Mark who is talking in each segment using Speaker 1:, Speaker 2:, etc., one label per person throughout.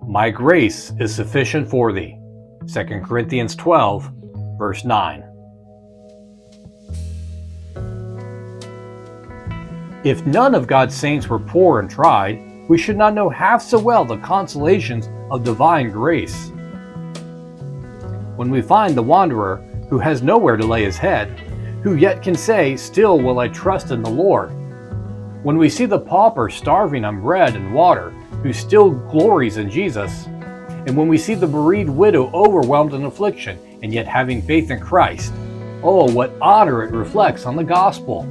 Speaker 1: My grace is sufficient for thee. 2 Corinthians 12, verse 9. If none of God's saints were poor and tried, we should not know half so well the consolations of divine grace. When we find the wanderer who has nowhere to lay his head, who yet can say, "Still will I trust in the Lord," when we see the pauper starving on bread and water, who still glories in Jesus, and when we see the bereaved widow overwhelmed in affliction and yet having faith in Christ, oh, what honor it reflects on the gospel!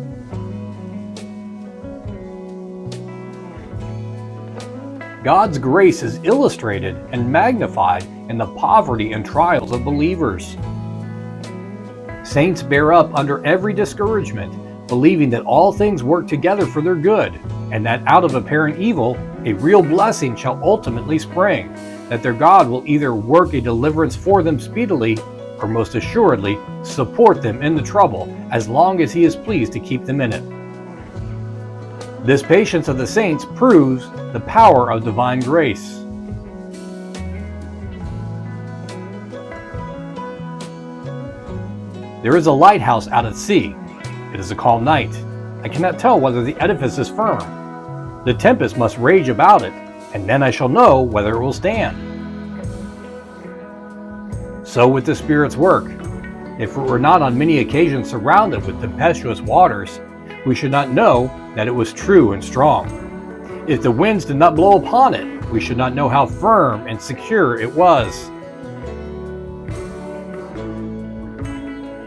Speaker 1: God's grace is illustrated and magnified in the poverty and trials of believers. Saints bear up under every discouragement, believing that all things work together for their good, and that out of apparent evil, a real blessing shall ultimately spring, that their God will either work a deliverance for them speedily, or most assuredly support them in the trouble, as long as He is pleased to keep them in it. This patience of the saints proves the power of divine grace. There is a lighthouse out at sea. It is a calm night. I cannot tell whether the edifice is firm. The tempest must rage about it, and then I shall know whether it will stand. So with the Spirit's work. If it were not on many occasions surrounded with tempestuous waters, we should not know that it was true and strong. If the winds did not blow upon it, we should not know how firm and secure it was.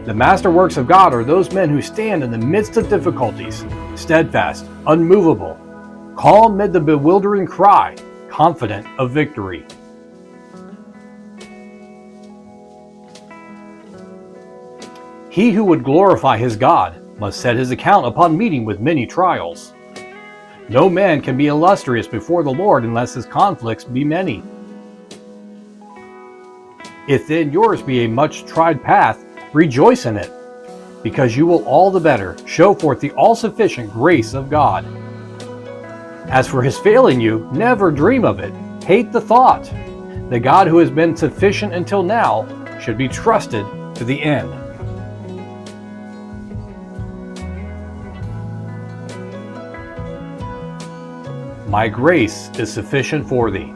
Speaker 1: The masterworks of God are those men who stand in the midst of difficulties, steadfast, unmovable, calm amid the bewildering cry, confident of victory. He who would glorify his God must set his account upon meeting with many trials. No man can be illustrious before the Lord unless his conflicts be many. If then yours be a much tried path, rejoice in it, because you will all the better show forth the all-sufficient grace of God. As for his failing you, never dream of it. Hate the thought. The God who has been sufficient until now should be trusted to the end. My grace is sufficient for thee.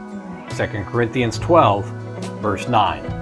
Speaker 1: 2 Corinthians 12, verse 9.